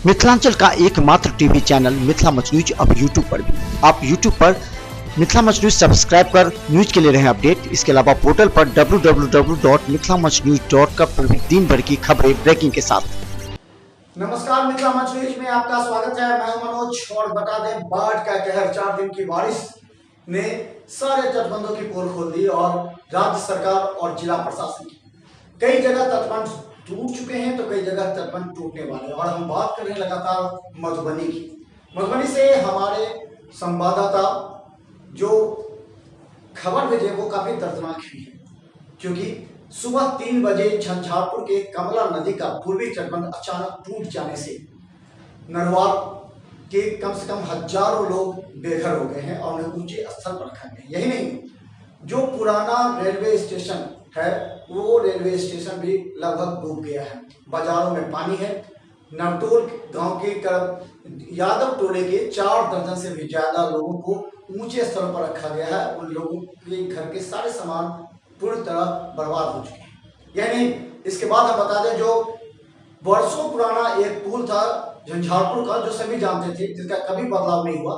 मिथिलांचल का एकमात्र TV channel Mithila much news अब यूट्यूब पर भी। आप यूट्यूब पर मिथिला मच न्यूज सब्सक्राइब कर न्यूज के लिए रहे अपडेट। इसके अलावा पोर्टल पर www.mithilamachnews.com पर भी दिन भर की खबरें ब्रेकिंग के साथ। नमस्कार, मिथिला मच न्यूज में आपका स्वागत है। मैं मनोज। और बता दें, बाढ़ का कहर 4 दिन की बारिश ने सारे तटबंधों की पोल खोल दी और राज्य सरकार और जिला प्रशासन की कई जगह तटबंध टूट चुके हैं तो कई जगह तटबंध टूटने वाले। और हम बात कर रहे हैं लगातार मधुबनी की। मधुबनी से हमारे संवाददाता जो खबर भेजे वो काफी दर्दनाक भी है, क्योंकि सुबह 3 बजे झंझारपुर के कमला नदी का पूर्वी तटबंध अचानक टूट जाने से नरवार के कम से कम हजारों लोग बेघर हो गए हैं और उन्हें ऊंचे स्थल पर रखा गया। यही नहीं, जो पुराना रेलवे स्टेशन है वो रेलवे स्टेशन भी लगभग डूब गया है। बाजारों में पानी है। नवटोल गांव के यादव टोले के 4 दर्जन से भी ज्यादा लोगों को ऊंचे स्थल पर रखा गया है। उन लोगों के घर के सारे सामान पूरी तरह बर्बाद हो चुके हैं। यह नहीं, इसके बाद हम बता दें, जो वर्षों पुराना एक पुल था झंझारपुर का, जो सभी जानते थे, जिसका कभी बदलाव नहीं हुआ,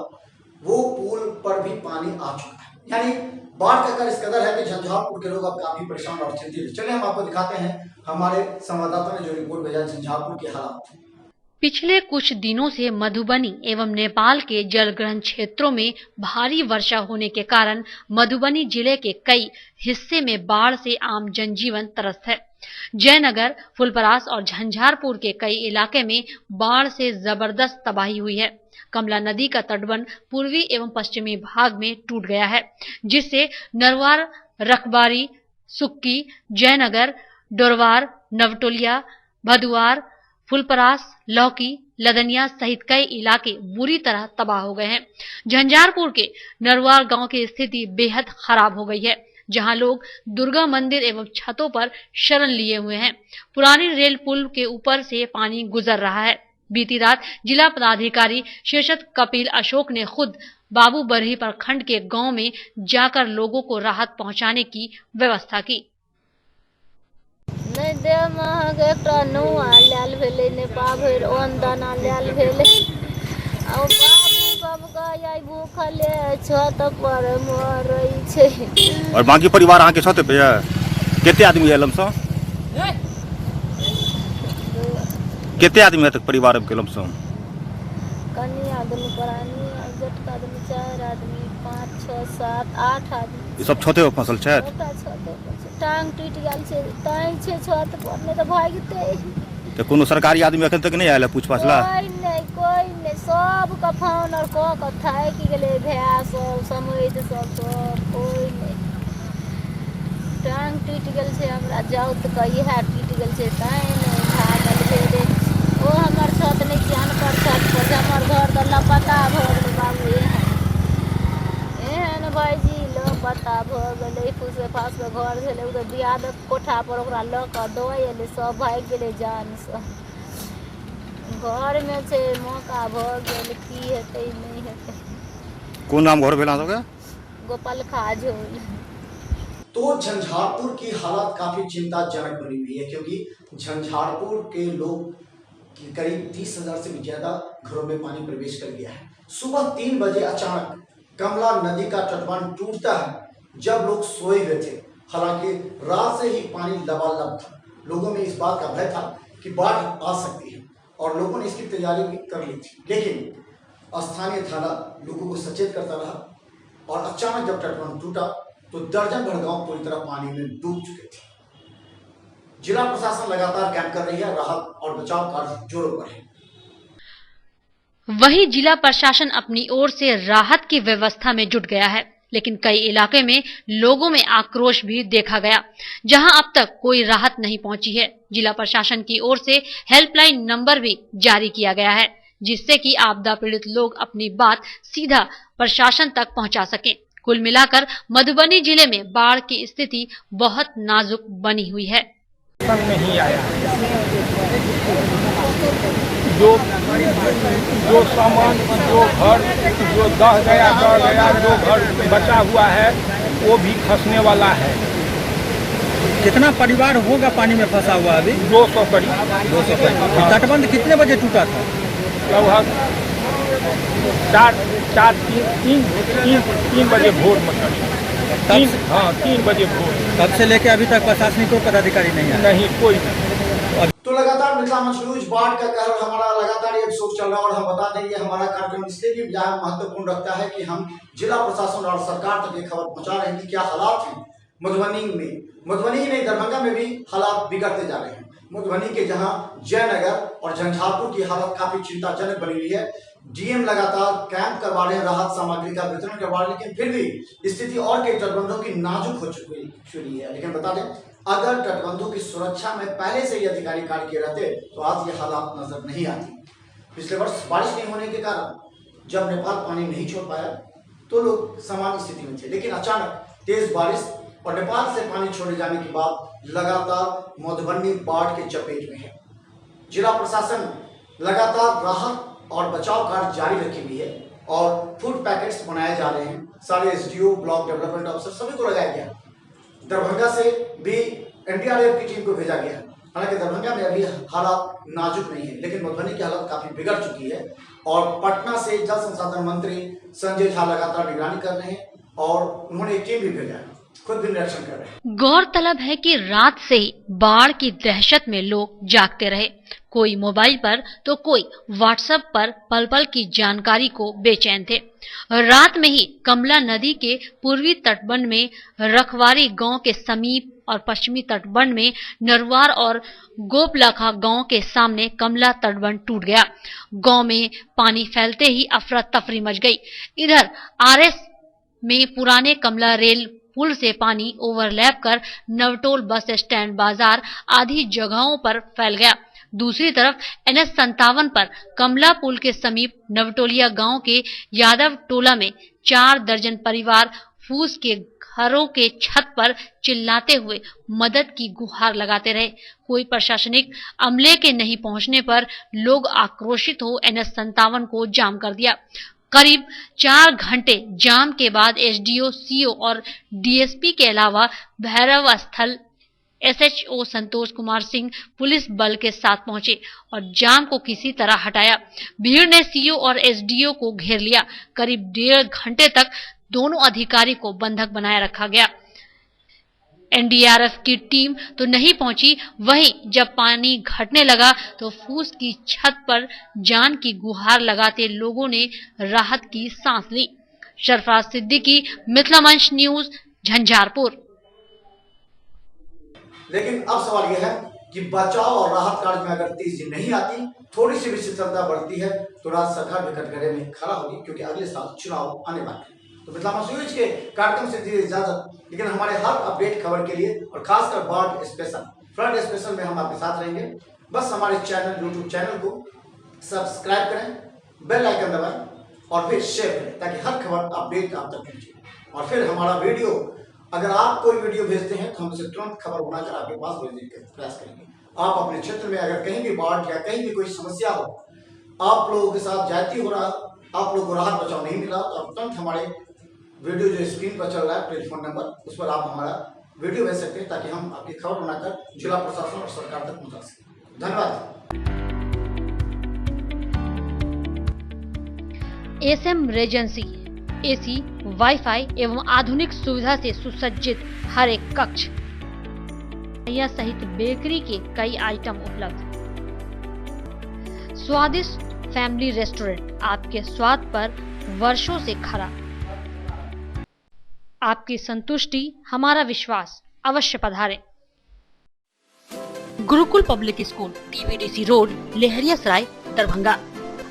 वो पुल पर भी पानी आ चुका है। यानी बाढ़ का कर इस कदर है कि झंझारपुर के लोग अब काफी परेशान और चिंतित। चलिए हम आपको दिखाते हैं हमारे संवाददाता ने जो रिपोर्ट भेजा झंझारपुर के हालात। पिछले कुछ दिनों से मधुबनी एवं नेपाल के जलग्रहण क्षेत्रों में भारी वर्षा होने के कारण मधुबनी जिले के कई हिस्से में बाढ़ से आम जनजीवन त्रस्त है। जयनगर, फुलपरास और झंझारपुर के कई इलाके में बाढ़ से जबरदस्त तबाही हुई है। कमला नदी का तटबंध पूर्वी एवं पश्चिमी भाग में टूट गया है, जिससे नरवार, रखबारी, सुक्की, जयनगर, डोरवार, नवटोलिया, भदुआर, फुलपरास, लौकी, लदनिया सहित कई इलाके बुरी तरह तबाह हो गए हैं। झंझारपुर के नरवार गांव की स्थिति बेहद खराब हो गई है, जहां लोग दुर्गा मंदिर एवं छतों पर शरण लिए हुए हैं। पुरानी रेल पुल के ऊपर से पानी गुजर रहा है। बीती रात जिला पदाधिकारी शीर्षद कपिल अशोक ने खुद बाबू बरही प्रखंड के गांव में जाकर लोगों को राहत पहुंचाने की व्यवस्था की। नहीं दे महग एकटा नुआ लेल भेले ने पाभर ओन दाना लेल भेले आ बाबू सब गाय भूखले छत पर मरै छै। और बाकी परिवार अहाँ के छत पे है? केते आदमी है लमसम? केते आदमी है तक परिवार के लमसम? कनी आदमी परानी जटका आदमी 4 आदमी 5 6 7 8 आदमी। ई सब छते पर फसल छै? टांग टूट गेल छै, ताई छै छत पर, नै त भागते। तो कोनो सरकारी आदमी अखन तक नहीं आयल पूछ पाछला? कोई नहीं, सब का फोन और क थाक गेले भैया सब समझ सब कोई नहीं। टांग टूट गेल छै हमरा, जाउ त कही है टूट गेल छै, ताई नहीं भागल भेले। ओ हमर छत नहीं जान पर छत पर हमर घर द लपता भ गेल बाबू। एहन भाईजी पता भ गेलै, फूसे फास के घर छलै उधर दियाद कोठा पर, ओकरा ल क दौड़ एलै, सब भाग गेलै जान से। घर में छै मौका भ गेल, की हेतै नहीं हेतै। कोन नाम घर भेला सबके? गोपाल खाजोल। तो झंझारपुर की हालत काफी चिंताजनक बनी हुई है, क्योंकि झंझारपुर के लोग की करीब 30,000 से भी ज्यादा घरों में पानी प्रवेश कर गया है। सुबह 3 बजे अचानक कमला नदी का तटबंध टूटता है जब लोग सोए हुए थे। हालांकि रात से ही पानी लबालब था। लोगों में इस बात का भय था कि बाढ़ आ सकती है और लोगों ने इसकी तैयारी भी कर ली थी, लेकिन स्थानीय थाना लोगों को सचेत करता रहा और अचानक जब तटबंध टूटा तो दर्जन भर गांव पूरी तरह पानी में डूब चुके थे। जिला प्रशासन लगातार कैंप कर रही है, राहत और बचाव कार्य जोरों पर है। वहीं जिला प्रशासन अपनी ओर से राहत की व्यवस्था में जुट गया है, लेकिन कई इलाके में लोगों में आक्रोश भी देखा गया, जहां अब तक कोई राहत नहीं पहुंची है। जिला प्रशासन की ओर से हेल्पलाइन नंबर भी जारी किया गया है, जिससे कि आपदा पीड़ित लोग अपनी बात सीधा प्रशासन तक पहुंचा सकें। कुल मिलाकर मधुबनी जिले में बाढ़ की स्थिति बहुत नाजुक बनी हुई है। नहीं आया, जो सामान, जो घर जो दह गया, जो घर बचा हुआ है वो भी खसने वाला है। कितना परिवार होगा पानी में फंसा हुआ अभी? 200 करीब। 200 करीब। तटबंध कितने बजे टूटा था? लगभग 3 बजे भोर मतलब 3 बजे भोर। तब से लेके अभी तक प्रशासनिक कोई पदाधिकारी नहीं आया? नहीं, कोई नहीं। तो लगातार मिथिला मंच न्यूज बाढ़ का कहर हमारा लगातार ये एपिसोड चल रहा है और हम बता देंगे हमारा कार्यक्रम इसलिए भी यहाँ महत्वपूर्ण रखता है कि हम जिला प्रशासन और सरकार तक ये खबर पहुंचा रहे हैं कि क्या हालात हैं मधुबनी में। मधुबनी ही नहीं, दरभंगा में भी हालात बिगड़ते जा रहे हैं। मधुबनी के जहां जयनगर और झंझारपुर की हालत काफी चिंताजनक बनी हुई है। डीएम लगातार कैंप करवा रहे हैं, राहत सामग्री का वितरण करवा रहे हैं, लेकिन फिर भी स्थिति और कई तटबंधों की नाजुक हो चुकी है। लेकिन बता दें, अगर तटबंधों की सुरक्षा में पहले से ही अधिकारी कार्य किए रहते तो आज ये हालात नजर नहीं आती। पिछले वर्ष बारिश नहीं होने के कारण जब नेपाल पानी नहीं छोड़ पाया तो लोग सामान्य स्थिति में थे, लेकिन अचानक तेज बारिश और नेपाल से पानी छोड़े जाने के बाद लगातार मधुबनी बाढ़ के चपेट में है। जिला प्रशासन लगातार राहत और बचाव कार्य जारी रखी हुई है और फूड पैकेट्स बनाए जा रहे हैं। सारे एसडीओ, ब्लॉक डेवलपमेंट ऑफिसर सभी को लगाया गया। दरभंगा से भी एनडीआरएफ की टीम को भेजा गया। हालांकि दरभंगा में अभी हालात नाजुक नहीं है, लेकिन मधुबनी की हालत काफी बिगड़ चुकी है और पटना से जल संसाधन मंत्री संजय झा लगातार निगरानी कर रहे हैं और उन्होंने एक टीम भी भेजा है, खुद भी निरीक्षण कर रहे हैं। गौरतलब है कि रात से ही बाढ़ की दहशत में लोग जागते रहे। कोई मोबाइल पर तो कोई व्हाट्सएप पर पल पल की जानकारी को बेचैन थे। रात में ही कमला नदी के पूर्वी तटबंध में रखवारी गांव के समीप और पश्चिमी तटबंध में नरवार और गोपलाखा गांव के सामने कमला तटबंध टूट गया। गांव में पानी फैलते ही अफरा तफरी मच गई। इधर आरएस में पुराने कमला रेल पुल से पानी ओवरलैप कर नवटोल बस स्टैंड, बाजार आदि जगहों पर फैल गया। दूसरी तरफ NH 57 पर कमला पुल के समीप नवटोलिया गांव के यादव टोला में 4 दर्जन परिवार फूस के घरों के छत पर चिल्लाते हुए मदद की गुहार लगाते रहे। कोई प्रशासनिक अमले के नहीं पहुंचने पर लोग आक्रोशित हो NH 57 को जाम कर दिया। करीब 4 घंटे जाम के बाद एसडीओ, सीओ और डीएसपी के अलावा भैरव स्थल एसएचओ संतोष कुमार सिंह पुलिस बल के साथ पहुंचे और जाम को किसी तरह हटाया। भीड़ ने सीओ और एसडीओ को घेर लिया। करीब 1.5 घंटे तक दोनों अधिकारी को बंधक बनाए रखा गया। एनडीआरएफ की टीम तो नहीं पहुंची, वहीं जब पानी घटने लगा तो फूस की छत पर जान की गुहार लगाते लोगों ने राहत की सांस ली। सरफराज सिद्दीकी, मिथिला मंच न्यूज, झंझारपुर। लेकिन अब सवाल यह है कि बचाव और राहत कार्य में अगर तेजी नहीं आती, थोड़ी सी भी शिथिलता बढ़ती है तो राज्य सरकार भी कटघरे में खड़ा होगी, क्योंकि अगले साल चुनाव आने वाले हैं। तो मिथिला मंच न्यूज के कार्यक्रम से दीजिए इजाजत, लेकिन हमारे हर अपडेट खबर के लिए और खासकर बाढ़ स्पेशल, फ्लड स्पेशल में हम आपके साथ रहेंगे। बस हमारे चैनल, यूट्यूब चैनल को सब्सक्राइब करें, बेल आइकन दबाएं और फिर शेयर करें ताकि हर खबर अपडेट आप तक पहुंचे। और फिर हमारा वीडियो, अगर आप कोई वीडियो भेजते हैं तो हम उसे तुरंत खबर बनाकर आपके पास भेजने का प्रयास करेंगे। आप अपने क्षेत्र में अगर कहीं भी बाढ़ या कहीं भी कोई समस्या हो, आप लोगों के साथ ज्यादती हो रहा, आप लोगों को राहत बचाव नहीं मिला, तो आप तुरंत हमारे वीडियो जो स्क्रीन पर चल रहा है, टेलीफोन नंबर, उस पर आप हमारा वीडियो भेज सकते हैं ताकि हम आपकी खबर बनाकर जिला प्रशासन और सरकार तक पहुंचा सकें। धन्यवाद। एसएम रेजेंसी एसी, वाईफाई एवं आधुनिक सुविधा से सुसज्जित हर एक कक्ष यह सहित बेकरी के कई आइटम उपलब्ध। स्वादिष्ट फैमिली रेस्टोरेंट आपके स्वाद पर वर्षों से खरा। आपकी संतुष्टि हमारा विश्वास, अवश्य पधारें। Gurukul public school, TBDC road, Laheriasarai, Darbhanga.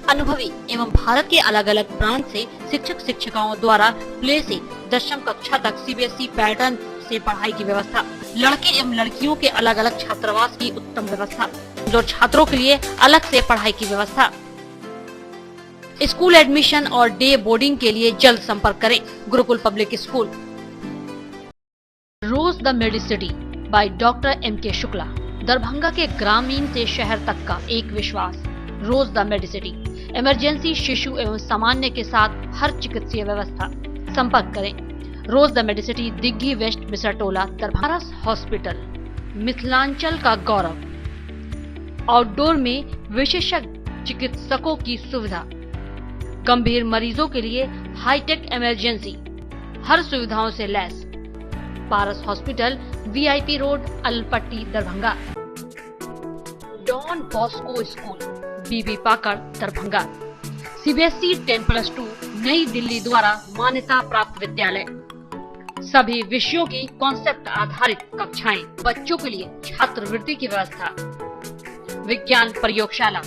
अनुभवी एवं भारत के अलग अलग प्रांत से शिक्षक शिक्षिकाओं द्वारा प्ले से 10वीं कक्षा तक सीबीएसई पैटर्न से पढ़ाई की व्यवस्था। लड़के एवं लड़कियों के अलग अलग छात्रावास की उत्तम व्यवस्था, जो छात्रों के लिए अलग से पढ़ाई की व्यवस्था। स्कूल एडमिशन और डे बोर्डिंग के लिए जल्द संपर्क करें। Gurukul public school. Rose the Medicity by doctor MK Shukla, Darbhanga के ग्रामीण से शहर तक का एक विश्वास। रोज द मेडिसिटी, इमरजेंसी, शिशु एवं सामान्य के साथ हर चिकित्सीय व्यवस्था। संपर्क करें। Rose the medicity, Digghi west, Misartola, Darbhanga. Hospital, Mithilanchal का गौरव। आउटडोर में विशेषज्ञ चिकित्सकों की सुविधा, गंभीर मरीजों के लिए हाईटेक इमरजेंसी, हर सुविधाओं से लैस। Paras hospital, VIP road, Alpatti, Darbhanga. Don Bosco school, BB Pakad, Darbhanga. CBSE 10+2 New Delhi द्वारा मान्यता प्राप्त विद्यालय। सभी विषयों की कॉन्सेप्ट आधारित कक्षाएं, बच्चों के लिए छात्रवृत्ति की व्यवस्था, विज्ञान प्रयोगशाला,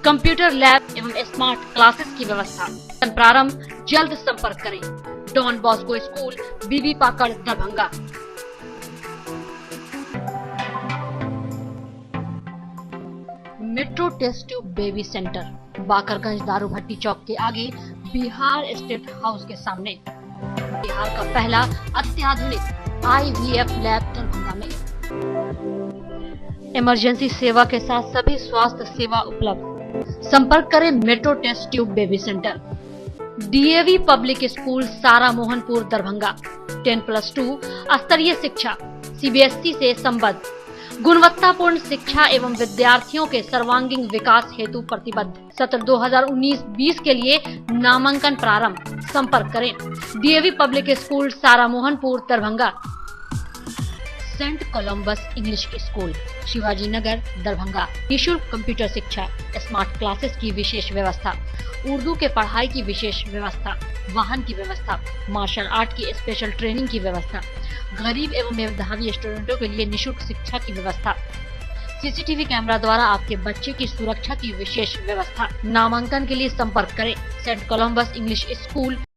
कंप्यूटर लैब एवं स्मार्ट क्लासेस की व्यवस्था। प्रारंभ जल्द संपर्क करें। Don Bosco school, BB Pakad, Darbhanga. Metro test tube baby centre, Bakarganj Daru Bhatti चौक के आगे, बिहार स्टेट हाउस के सामने। बिहार का पहला अत्याधुनिक IVF लैब दरभंगा में। इमरजेंसी सेवा के साथ सभी स्वास्थ्य सेवा उपलब्ध। संपर्क करें metro test tube baby centre. DAV public school, Sara Mohanpur, Darbhanga. 10+2 स्तरीय शिक्षा, CBSE से संबद्ध, गुणवत्तापूर्ण शिक्षा एवं विद्यार्थियों के सर्वांगीण विकास हेतु प्रतिबद्ध। सत्र 2019-20 के लिए नामांकन प्रारंभ। संपर्क करें। DAV public school, Sara Mohanpur, Darbhanga. Saint Columbus English school, Shivaji Nagar, Darbhanga. निःशुल्क कंप्यूटर शिक्षा, स्मार्ट क्लासेस की विशेष व्यवस्था, उर्दू के पढ़ाई की विशेष व्यवस्था, वाहन की व्यवस्था, मार्शल आर्ट की स्पेशल ट्रेनिंग की व्यवस्था, गरीब एवं मेधावी स्टूडेंटों के लिए निःशुल्क शिक्षा की व्यवस्था, CCTV कैमरा द्वारा आपके बच्चे की सुरक्षा की विशेष व्यवस्था। नामांकन के लिए संपर्क करें। Saint Columbus English school,